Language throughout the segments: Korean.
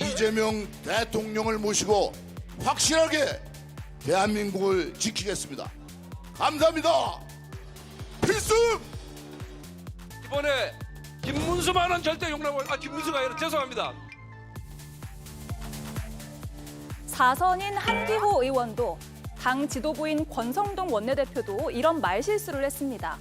이재명 대통령을 모시고 확실하게 대한민국을 지키겠습니다. 감사합니다. 필승! 이번에 김문수만은 절대 용납을 김문수가 아니라 죄송합니다. 4선인 한기호 의원도 당 지도부인 권성동 원내대표도 이런 말실수를 했습니다.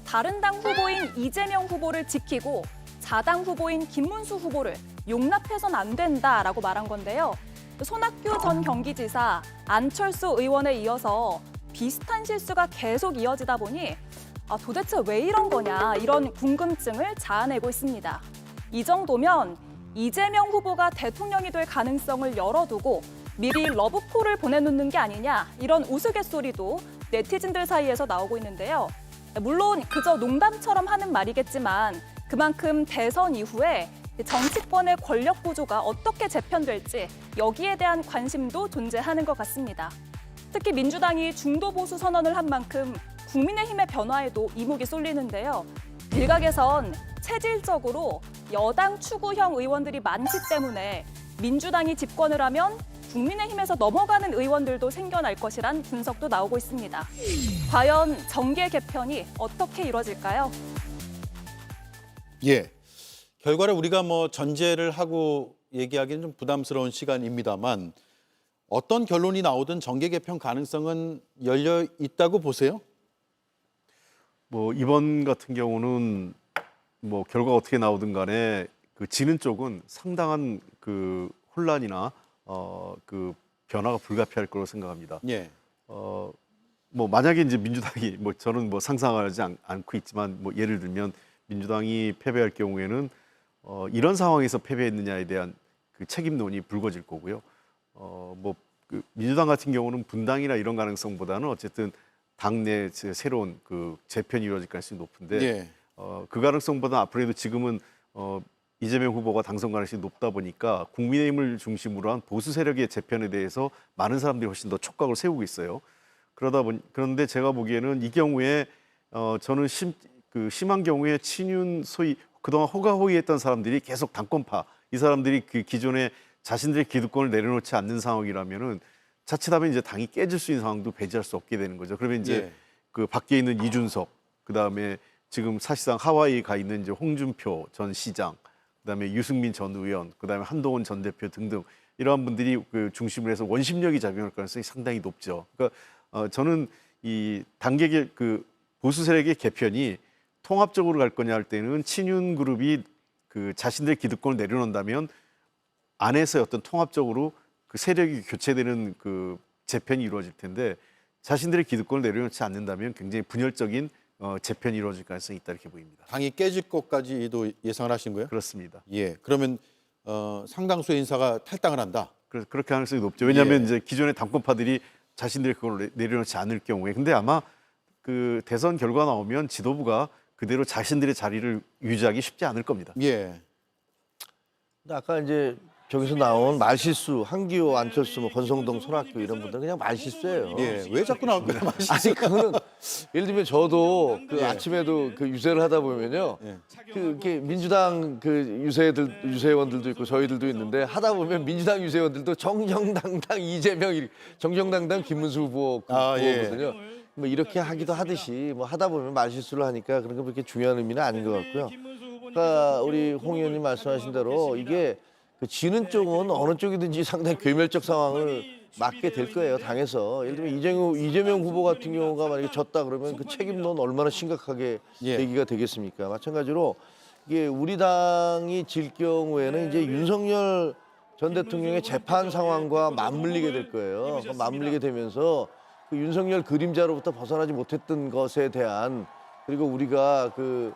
다른 당 후보인 이재명 후보를 지키고 자당 후보인 김문수 후보를 용납해선 안 된다라고 말한 건데요. 손학규 전 경기지사, 안철수 의원에 이어서 비슷한 실수가 계속 이어지다 보니 도대체 왜 이런 거냐 이런 궁금증을 자아내고 있습니다. 이 정도면 이재명 후보가 대통령이 될 가능성을 열어두고 미리 러브콜을 보내놓는 게 아니냐 이런 우스갯소리도 네티즌들 사이에서 나오고 있는데요. 물론 그저 농담처럼 하는 말이겠지만 그만큼 대선 이후에 정치권의 권력 구조가 어떻게 재편될지 여기에 대한 관심도 존재하는 것 같습니다. 특히 민주당이 중도 보수 선언을 한 만큼 국민의힘의 변화에도 이목이 쏠리는데요. 일각에선 체질적으로 여당 추구형 의원들이 많기 때문에 민주당이 집권을 하면 국민의힘에서 넘어가는 의원들도 생겨날 것이란 분석도 나오고 있습니다. 과연 정계 개편이 어떻게 이루어질까요? 예. 결과를 우리가 전제를 하고 얘기하기는 좀 부담스러운 시간입니다만 어떤 결론이 나오든 정계 개편 가능성은 열려 있다고 보세요? 이번 같은 경우는 결과가 어떻게 나오든 간에 그 지는 쪽은 상당한 그 혼란이나 그 변화가 불가피할 거라고 생각합니다. 예. 만약에 이제 민주당이 저는 상상하지 않고 있지만 예를 들면 민주당이 패배할 경우에는 이런 상황에서 패배했느냐에 대한 그 책임론이 불거질 거고요. 그 민주당 같은 경우는 분당이나 이런 가능성보다는 어쨌든 당내 새로운 그 재편이 이루어질 가능성이 높은데 예. 그 가능성보다 앞으로도 지금은 이재명 후보가 당선 가능성이 높다 보니까 국민의힘을 중심으로 한 보수 세력의 재편에 대해서 많은 사람들이 훨씬 더 촉각을 세우고 있어요. 그런데 제가 보기에는 이 경우에 저는 심한 경우에 친윤 소위 그동안 호가호위했던 사람들이 계속 당권파 이 사람들이 그 기존에 자신들의 기득권을 내려놓지 않는 상황이라면은 자칫하면 이제 당이 깨질 수 있는 상황도 배제할 수 없게 되는 거죠. 그러면 이제 예. 그 밖에 있는 이준석, 그다음에 지금 사실상 하와이에 가 있는 이제 홍준표 전 시장, 그다음에 유승민 전 의원, 그다음에 한동훈 전 대표 등등 이러한 분들이 그 중심으로 해서 원심력이 작용할 가능성이 상당히 높죠. 그러니까 저는 이 당계 그 보수 세력의 개편이 통합적으로 갈 거냐 할 때는 친윤 그룹이 그 자신들의 기득권을 내려놓는다면 안에서 어떤 통합적으로 그 세력이 교체되는 그 재편이 이루어질 텐데 자신들의 기득권을 내려놓지 않는다면 굉장히 분열적인 재편이 이루어질 가능성이 있다 이렇게 보입니다. 당이 깨질 것까지도 예상을 하신 거예요? 그렇습니다. 예. 그러면 상당수의 인사가 탈당을 한다. 그래서 그렇게 가능성이 높죠. 왜냐하면 예. 이제 기존의 당권파들이 자신들의 그걸 내려놓지 않을 경우에 근데 아마 그 대선 결과 나오면 지도부가 그대로 자신들의 자리를 유지하기 쉽지 않을 겁니다. 예. 근데 아까 이제 저기서 나온 말실수, 한기호, 안철수, 권성동, 손학규 이런 분들은 그냥 말실수예요. 예. 왜 자꾸 나올 거야? 아니 그거는 예를 들면 저도 그 아침에도 그 유세를 하다 보면요, 예. 이렇게 민주당 그 유세원들도 있고 저희들도 있는데 하다 보면 민주당 유세원들도 정정당당 이재명, 정정당당 김문수 후보 예. 후보거든요. 이렇게 하기도 하듯이 하다 보면 말실수를 하니까 그런 게 그렇게 중요한 의미는 아닌 것 같고요. 그러니까 우리 홍 의원님 말씀하신 대로 이게 그 지는 쪽은 어느 쪽이든지 상당히 괴멸적 상황을 맞게 될 거예요, 당에서. 예를 들면 이재명 후보 같은 경우가 만약에 졌다 그러면 그 책임론 얼마나 심각하게 예. 얘기가 되겠습니까? 마찬가지로 이게 우리 당이 질 경우에는 이제 윤석열 전 대통령의 재판 상황과 맞물리게 될 거예요. 맞물리게 되면서 그 윤석열 그림자로부터 벗어나지 못했던 것에 대한 그리고 우리가 그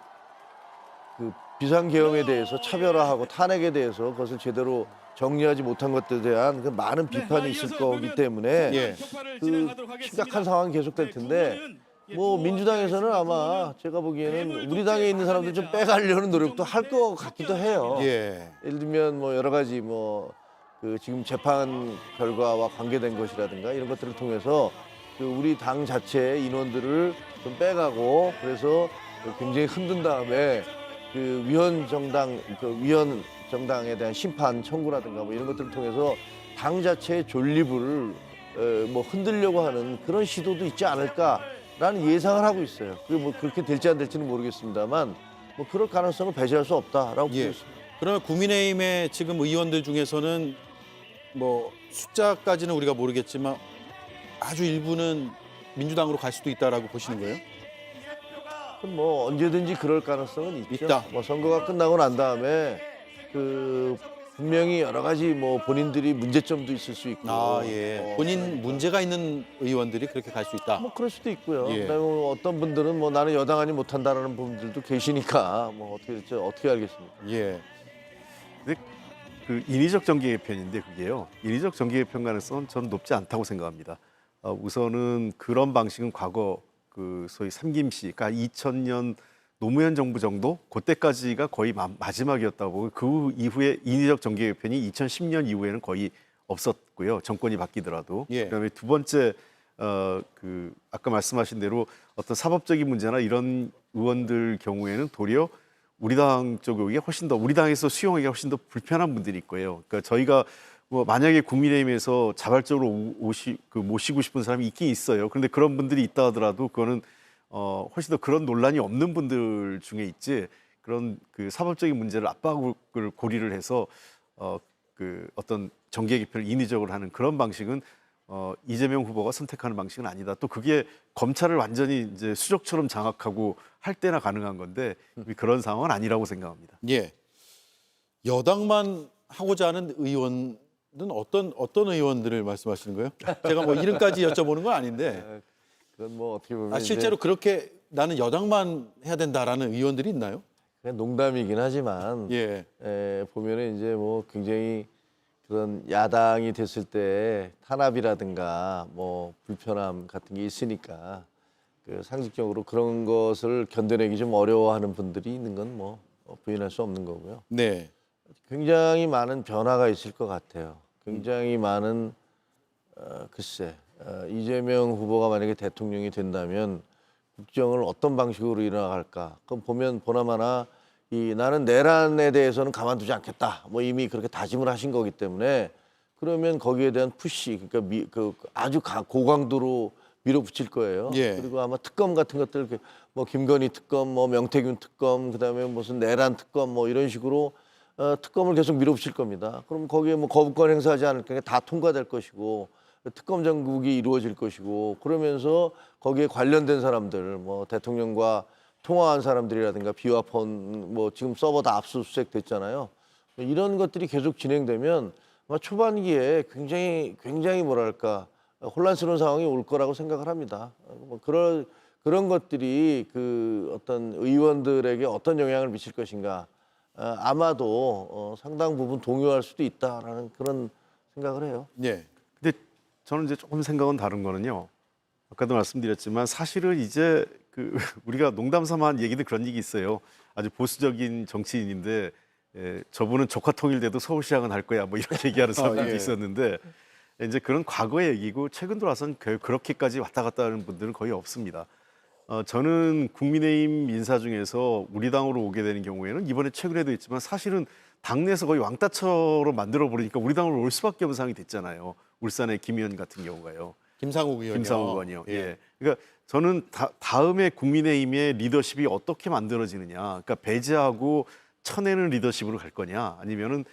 비상계엄에 대해서 차별화하고 탄핵에 대해서 그것을 제대로 정리하지 못한 것들에 대한 그 많은 비판이 있을 거기 때문에 예. 그 심각한 상황이 계속될 텐데 민주당에서는 아마 제가 보기에는 우리 당에 있는 사람들 좀 빼가려는 노력도 할 것 같기도 해요. 예. 예를 들면 여러 가지 그 지금 재판 결과와 관계된 것이라든가 이런 것들을 통해서 그 우리 당 자체의 인원들을 좀 빼가고 그래서 굉장히 흔든 다음에 그 위원 정당에 대한 심판 청구라든가 뭐 이런 것들을 통해서 당 자체의 존립을 뭐 흔들려고 하는 그런 시도도 있지 않을까라는 예상을 하고 있어요. 그게 뭐 그렇게 될지 안 될지는 모르겠습니다만 뭐 그럴 가능성을 배제할 수 없다라고 보고 예. 있습니다. 그러면 국민의힘의 지금 의원들 중에서는 뭐 숫자까지는 우리가 모르겠지만 아주 일부는 민주당으로 갈 수도 있다라고 보시는 거예요? 그럼 뭐 언제든지 그럴 가능성은 있죠. 있다. 뭐 선거가 끝나고 난 다음에 그 분명히 여러 가지 뭐 본인들이 문제점도 있을 수 있고. 아, 예. 본인 문제가 있는 의원들이 그렇게 갈 수 있다. 뭐 그럴 수도 있고요. 예. 그다음에 뭐 어떤 분들은 뭐 나는 여당하니 못한다라는 분들도 계시니까 뭐 어떻게 될지 어떻게 알겠습니까? 예. 근데 그 인위적 정계 개편인데 그게요. 인위적 정계 개편 가능성은 저는 높지 않다고 생각합니다. 우선은 그런 방식은 과거 그 소위 삼김씨, 그러니까 2000년 노무현 정부 정도 그때까지가 거의 마지막이었다고. 그 이후에 인위적 정계 개편이 2010년 이후에는 거의 없었고요. 정권이 바뀌더라도. 예. 그다음에 두 번째 그 아까 말씀하신 대로 어떤 사법적인 문제나 이런 의원들 경우에는 도리어 우리 당 쪽에 훨씬 더 우리 당에서 수용하기가 훨씬 더 불편한 분들이 있고요. 그러니까 저희가 뭐 만약에 국민의힘에서 자발적으로 모시고 싶은 사람이 있긴 있어요. 그런데 그런 분들이 있다 하더라도 그거는 훨씬 더 그런 논란이 없는 분들 중에 있지, 그런 그 사법적인 문제를 압박을 고리를 해서 그 어떤 정계 개편을 인위적으로 하는 그런 방식은 이재명 후보가 선택하는 방식은 아니다. 또 그게 검찰을 완전히 이제 수족처럼 장악하고 할 때나 가능한 건데 그런 상황은 아니라고 생각합니다. 예. 여당만 하고자 하는 의원은 어떤 의원들을 말씀하시는 거예요? 제가 뭐 이름까지 여쭤보는 건 아닌데 그건 뭐 어떻게 보면 실제로 그렇게 나는 여당만 해야 된다라는 의원들이 있나요? 그냥 농담이긴 하지만 예. 보면은 이제 뭐 굉장히 그런 야당이 됐을 때 탄압이라든가 뭐 불편함 같은 게 있으니까 그 상식적으로 그런 것을 견뎌내기 좀 어려워하는 분들이 있는 건 뭐 부인할 수 없는 거고요. 네. 굉장히 많은 변화가 있을 것 같아요. 굉장히 많은 이재명 후보가 만약에 대통령이 된다면 국정을 어떤 방식으로 이어나갈까? 그럼 보면 보나마나 나는 내란에 대해서는 가만두지 않겠다. 뭐 이미 그렇게 다짐을 하신 거기 때문에 그러면 거기에 대한 푸시, 그러니까 아주 고강도로 밀어붙일 거예요. 예. 그리고 아마 특검 같은 것들, 뭐 김건희 특검, 뭐 명태균 특검, 그다음에 무슨 내란 특검, 뭐 이런 식으로 특검을 계속 밀어붙일 겁니다. 그럼 거기에 뭐 거부권 행사하지 않을 거니까 다 통과될 것이고 특검 정국이 이루어질 것이고, 그러면서 거기에 관련된 사람들, 뭐 대통령과 통화한 사람들이라든가 비화폰, 뭐 지금 서버 다 압수수색 됐잖아요. 이런 것들이 계속 진행되면 아마 초반기에 굉장히 뭐랄까 혼란스러운 상황이 올 거라고 생각을 합니다. 뭐 그런 것들이 그 어떤 의원들에게 어떤 영향을 미칠 것인가, 아마도 상당 부분 동요할 수도 있다라는 그런 생각을 해요. 예. 근데 저는 이제 조금 생각은 다른 거는요. 아까도 말씀드렸지만 사실은 이제 그 우리가 농담삼아 한 얘기도 그런 얘기 있어요. 아주 보수적인 정치인인데 저분은 조카 통일돼도 서울시장은 할 거야 뭐 이렇게 얘기하는 사람들도 예. 있었는데 이제 그런 과거의 얘기고 최근 들어와서는 그렇게까지 왔다 갔다 하는 분들은 거의 없습니다. 저는 국민의힘 인사 중에서 우리 당으로 오게 되는 경우에는 이번에 최근에도 있지만 사실은 당내에서 거의 왕따처럼 만들어 버리니까 우리 당으로 올 수밖에 없는 상황이 됐잖아요. 울산의 김 의원 같은 경우가요. 김상욱 의원이요. 김상욱 의원이요. 예. 그러니까 저는 다음에 국민의힘의 리더십이 어떻게 만들어지느냐. 그러니까 배제하고 쳐내는 리더십으로 갈 거냐, 아니면은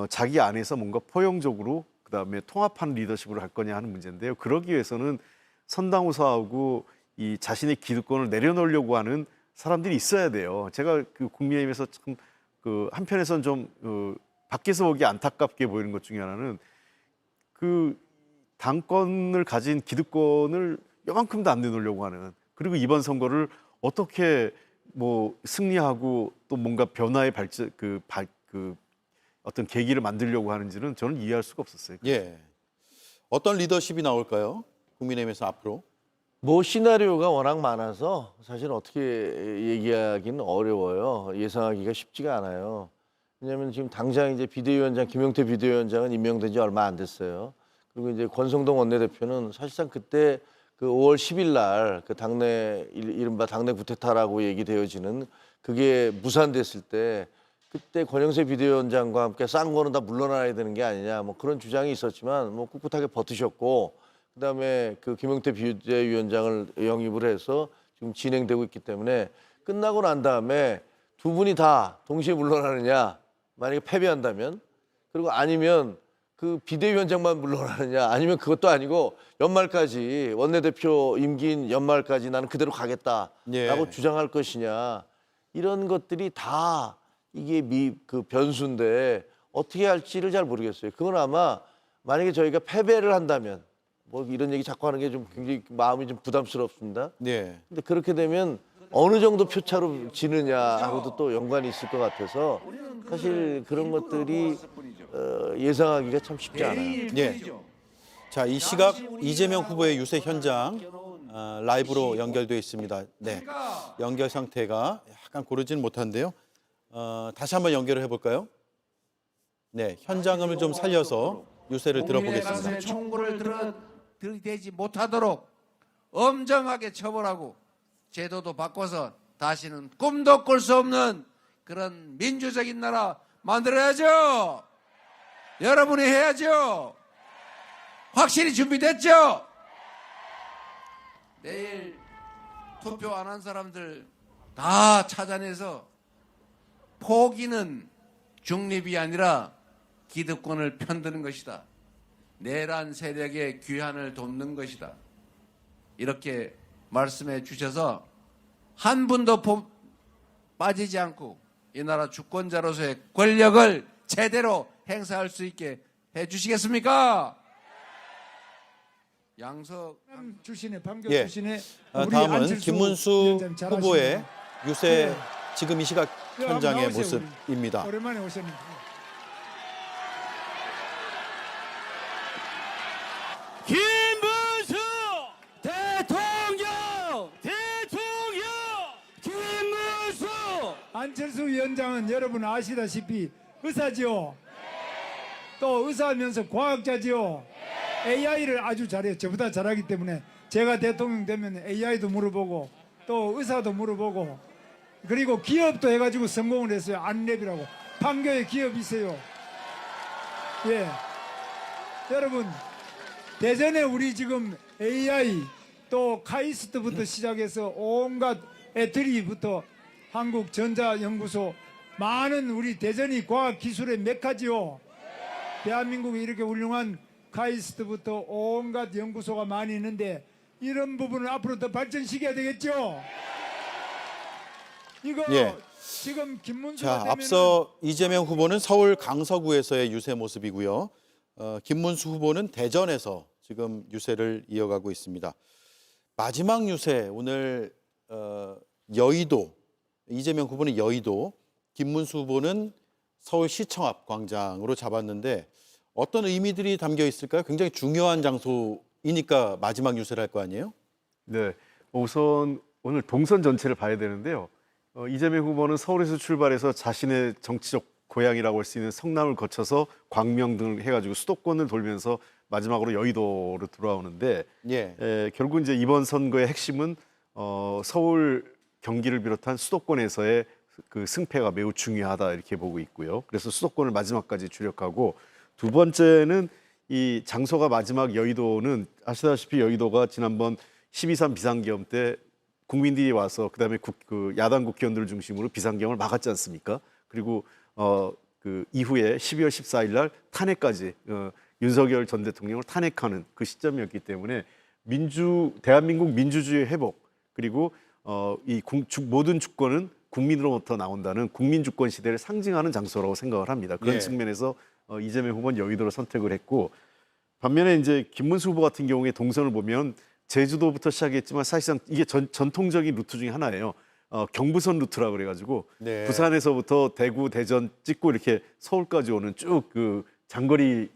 자기 안에서 뭔가 포용적으로 그다음에 통합하는 리더십으로 할 거냐 하는 문제인데요. 그러기 위해서는 선당우사하고 이 자신의 기득권을 내려놓으려고 하는 사람들이 있어야 돼요. 제가 그 국민의힘에서 참 그 한편에서는 좀 밖에서 보기 안타깝게 보이는 것 중에 하나는 그 당권을 가진 기득권을 요만큼도 안 내놓으려고 하는, 그리고 이번 선거를 어떻게 뭐 승리하고 또 뭔가 변화의 발전 그 어떤 계기를 만들려고 하는지는 저는 이해할 수가 없었어요. 예. 어떤 리더십이 나올까요? 국민의힘에서 앞으로. 뭐 시나리오가 워낙 많아서 사실 어떻게 얘기하기는 어려워요. 예상하기가 쉽지가 않아요. 왜냐하면 지금 당장 이제 비대위원장 김용태 비대위원장은 임명된 지 얼마 안 됐어요. 그리고 이제 권성동 원내대표는 사실상 그때 그 5월 10일 날 그 당내 이른바 당내 구태타라고 얘기되어지는 그게 무산됐을 때 그때 권영세 비대위원장과 함께 싼 거는 다 물러나야 되는 게 아니냐 뭐 그런 주장이 있었지만 뭐 꿋꿋하게 버티셨고 그다음에 그 김용태 비대위원장을 영입을 해서 지금 진행되고 있기 때문에 끝나고 난 다음에 두 분이 다 동시에 물러나느냐 만약에 패배한다면 그리고 아니면 그 비대위원장만 물러나느냐 아니면 그것도 아니고 연말까지 원내대표 임기인 연말까지 나는 그대로 가겠다라고 예. 주장할 것이냐 이런 것들이 다 이게 그 변수인데 어떻게 할지를 잘 모르겠어요. 그건 아마 만약에 저희가 패배를 한다면 뭐 이런 얘기 자꾸 하는 게 좀 굉장히 마음이 좀 부담스럽습니다. 네. 근데 그렇게 되면 어느 정도 표차로 지느냐하고도 또 연관이 있을 것 같아서 사실 그런 것들이 예상하기가 참 쉽지 않아요. 예. 자, 이 시각 이재명 후보의 유세 현장 라이브로 연결되어 있습니다. 네. 연결 상태가 약간 고르지는 못한데요. 다시 한번 연결을 해볼까요? 네, 현장음을 좀 살려서 유세를 들어보겠습니다. 총구를 들이대지 못하도록 엄정하게 처벌하고 제도도 바꿔서 다시는 꿈도 꿀 수 없는 그런 민주적인 나라 만들어야죠. 여러분이 해야죠. 확실히 준비됐죠? 내일 투표 안 한 사람들 다 찾아내서 포기는 중립이 아니라 기득권을 편드는 것이다. 내란 세력의 귀환을 돕는 것이다. 이렇게 말씀해 주셔서 한 분도 빠지지 않고 이 나라 주권자로서의 권력을 제대로 행사할 수 있게 해 주시겠습니까? 양석 출신의 판교 예. 출신의 다음은 안철수 김문수 위원장님 잘 후보의 아십니다. 유세 네. 지금 이 시각 한번 현장의 나오세요, 모습입니다. 우리. 오랜만에 오셨는데. 김문수 대통령 김문수 안철수 위원장은 여러분 아시다시피 의사지요. 또 의사하면서 과학자지요. AI를 아주 잘해요. 저보다 잘하기 때문에 제가 대통령 되면 AI도 물어보고 또 의사도 물어보고 그리고 기업도 해가지고 성공을 했어요. 안랩이라고 판교에 기업이 있어요. 예, 여러분 대전에 우리 지금 AI 또 카이스트부터 시작해서 온갖 애트리부터 한국전자연구소 많은 우리 대전이 과학기술의 메카지요. 대한민국에 이렇게 훌륭한 카이스트부터 온갖 연구소가 많이 있는데 이런 부분을 앞으로 더 발전시켜야 되겠죠. 이거 예. 지금 김문수가 자, 되면은 앞서 이재명 후보는 서울 강서구에서의 유세 모습이고요. 김문수 후보는 대전에서 지금 유세를 이어가고 있습니다. 마지막 유세 오늘 여의도 이재명 후보는 여의도, 김문수 후보는 서울시청 앞 광장으로 잡았는데 어떤 의미들이 담겨 있을까요? 굉장히 중요한 장소이니까 마지막 유세를 할 거 아니에요? 네, 우선 오늘 동선 전체를 봐야 되는데요. 이재명 후보는 서울에서 출발해서 자신의 정치적 고향이라고 할 수 있는 성남을 거쳐서 광명 등을 해가지고 수도권을 돌면서 마지막으로 여의도로 돌아오는데 예. 결국 이제 이번 선거의 핵심은 서울, 경기를 비롯한 수도권에서의 그 승패가 매우 중요하다 이렇게 보고 있고요. 그래서 수도권을 마지막까지 주력하고 두 번째는 이 장소가 마지막 여의도는 아시다시피 여의도가 지난번 12.3 비상계엄 때 국민들이 와서 그다음에 그 야당 국회의원들을 중심으로 비상계엄을 막았지 않습니까? 그리고 그 이후에 12월 14일 날 탄핵까지 윤석열 전 대통령을 탄핵하는 그 시점이었기 때문에 대한민국 민주주의 회복 그리고 이 모든 주권은 국민으로부터 나온다는 국민 주권 시대를 상징하는 장소라고 생각을 합니다. 그런 예. 측면에서 이재명 후보는 여의도를 선택을 했고 반면에 이제 김문수 후보 같은 경우에 동선을 보면 제주도부터 시작했지만 사실상 이게 전통적인 루트 중에 하나예요. 경부선 루트라 그래가지고 네. 부산에서부터 대구, 대전 찍고 이렇게 서울까지 오는 쭉 그 장거리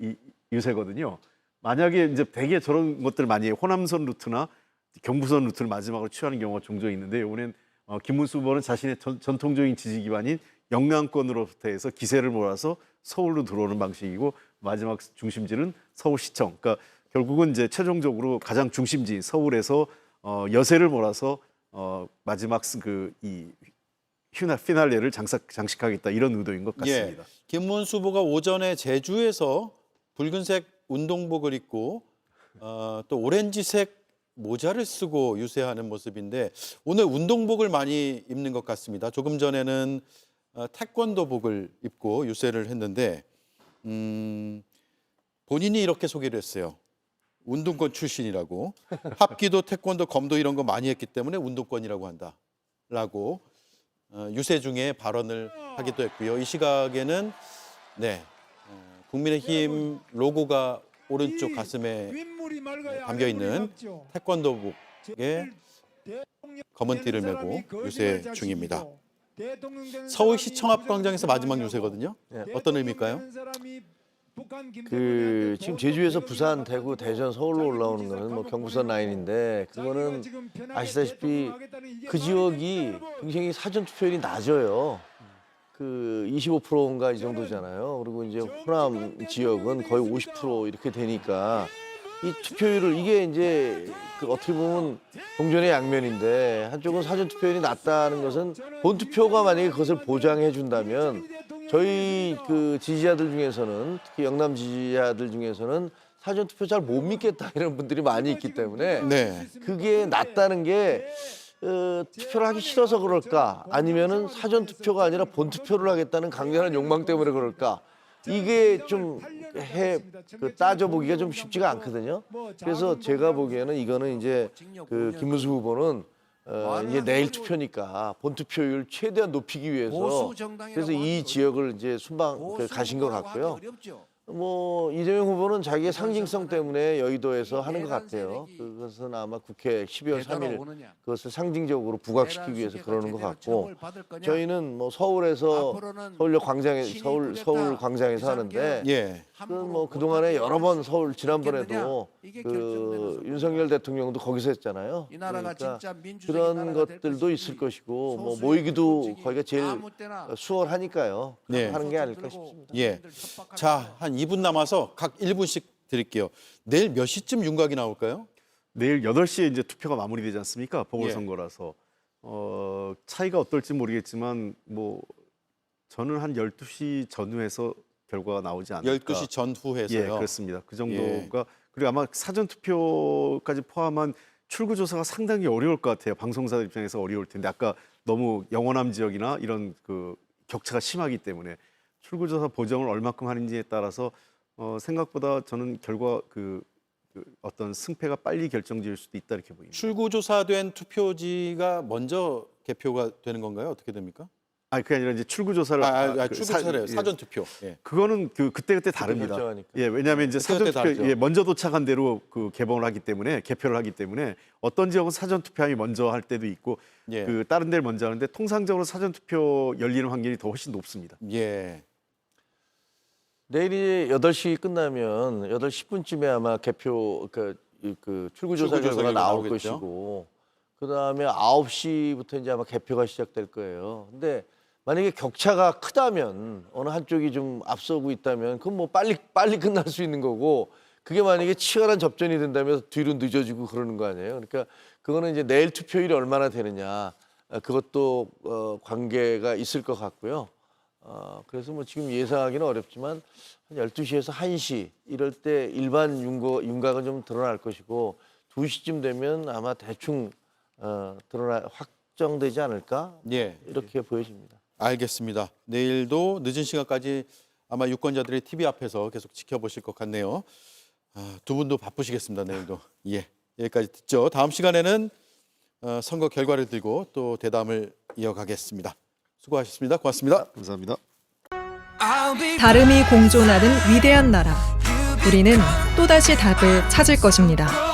유세거든요. 만약에 이제 대개 저런 것들 많이 해요. 호남선 루트나 경부선 루트를 마지막으로 취하는 경우가 종종 있는데 이번엔 김문수 후보는 자신의 전통적인 지지 기반인 영남권으로부터 해서 기세를 몰아서 서울로 들어오는 방식이고 마지막 중심지는 서울시청. 그러니까 결국은 이제 최종적으로 가장 중심지인 서울에서 여세를 몰아서 마지막 이 피날레를 장식하겠다 이런 의도인 것 같습니다. 예. 김문수 후보가 오전에 제주에서 붉은색 운동복을 입고 또 오렌지색 모자를 쓰고 유세하는 모습인데 오늘 운동복을 많이 입는 것 같습니다. 조금 전에는 태권도복을 입고 유세를 했는데 본인이 이렇게 소개를 했어요. 운동권 출신이라고. 합기도 태권도 검도 이런 거 많이 했기 때문에 운동권이라고 한다라고 유세 중에 발언을 하기도 했고요. 이 시각에는 국민의힘 로고가 오른쪽 가슴에 담겨 있는 태권도복에 검은 띠를 메고 유세 중입니다. 서울시청 앞 광장에서 마지막 유세거든요. 어떤 의미일까요? 지금 제주에서 부산, 대구, 대전, 서울로 올라오는 거는 뭐 경부선 라인인데 그거는 아시다시피 그 지역이 굉장히 사전 투표율이 낮아요. 25%인가 이 정도잖아요. 그리고 이제 호남 지역은 거의 50% 이렇게 되니까 이 투표율을 이게 이제 어떻게 보면 동전의 양면인데 한쪽은 사전 투표율이 낮다는 것은 본 투표가 만약에 그것을 보장해 준다면 저희 지지자들 중에서는 특히 영남 지지자들 중에서는 사전 투표 잘 못 믿겠다 이런 분들이 많이 있기 때문에 그게 낮다는 게 투표를 하기 싫어서 그럴까 아니면은 사전 투표가 아니라 본 투표를 하겠다는 강렬한 욕망 때문에 그럴까 이게 좀 따져보기가 좀 쉽지가 않거든요. 그래서 제가 보기에는 이거는 이제 김문수 후보는 이제 내일 투표니까 본 투표율 최대한 높이기 위해서 그래서 이 지역을 이제 순방 가신 것 같고요. 뭐 이재명 후보는 자기의 상징성 때문에 여의도에서 하는 것 같아요. 그것은 아마 국회 12월 3일 그것을 상징적으로 부각시키기 위해서 그러는 것 같고 저희는 뭐 서울에서 서울역 광장에 서울 광장에서 하는데 뭐 그동안에 여러 번 서울 지난번에도 윤석열 대통령도 거기서 했잖아요. 그러니까 그런 것들도 있을 것이고 뭐 모이기도 거기가 제일 수월하니까요. 하는 게 아닐까 싶습니다. 자, 한 2분 남아서 각 1분씩 드릴게요. 내일 몇 시쯤 윤곽이 나올까요? 내일 8시에 이제 투표가 마무리되지 않습니까? 보궐선거라서. 차이가 어떨지 모르겠지만 뭐 저는 한 12시 전후에서 결과가 나오지 않을까. 12시 전후에서요? 그렇습니다. 그 정도가 그리고 아마 사전 투표까지 포함한 출구 조사가 상당히 어려울 것 같아요. 방송사들 입장에서 어려울 텐데 아까 너무 영원함 지역이나 이런 격차가 심하기 때문에 출구 조사 보정을 얼마큼 하는지에 따라서 생각보다 저는 결과 어떤 승패가 빨리 결정질 수도 있다 이렇게 보입니다. 출구조사된 투표지가 먼저 개표가 되는 건가요? 어떻게 됩니까? 그게 아니라 이제 출구 조사를 출구조사래요. 사전 투표. 그거는 그때 다릅니다. 왜냐하면 이제 사전 투표 먼저 도착한 대로 개봉을 하기 때문에 개표를 하기 때문에 어떤 지역은 사전 투표함이 먼저 할 때도 있고 다른 데를 먼저 하는데 통상적으로 사전 투표 열리는 확률이 더 훨씬 높습니다. 내일이 8시 끝나면 8시 10분쯤에 아마 개표 출구조사 결과가 나올 것이고 그다음에 9시부터 이제 아마 개표가 시작될 거예요. 근데 만약에 격차가 크다면 어느 한쪽이 좀 앞서고 있다면 그건 뭐 빨리 끝날 수 있는 거고 그게 만약에 치열한 접전이 된다면 뒤로 늦어지고 그러는 거 아니에요. 그러니까 그거는 이제 내일 투표율이 얼마나 되느냐 그것도 관계가 있을 것 같고요. 그래서 뭐 지금 예상하기는 어렵지만 한 12시에서 1시 이럴 때 일반 윤곽은 좀 드러날 것이고 2시쯤 되면 아마 대충 확정되지 않을까 이렇게 보여집니다. 알겠습니다. 내일도 늦은 시간까지 아마 유권자들의 TV 앞에서 계속 지켜보실 것 같네요. 두 분도 바쁘시겠습니다. 내일도. 여기까지 듣죠. 다음 시간에는 선거 결과를 들고 또 대담을 이어가겠습니다. 수고하셨습니다. 고맙습니다. 감사합니다. 다름이 공존하는 위대한 나라. 우리는 또다시 답을 찾을 것입니다.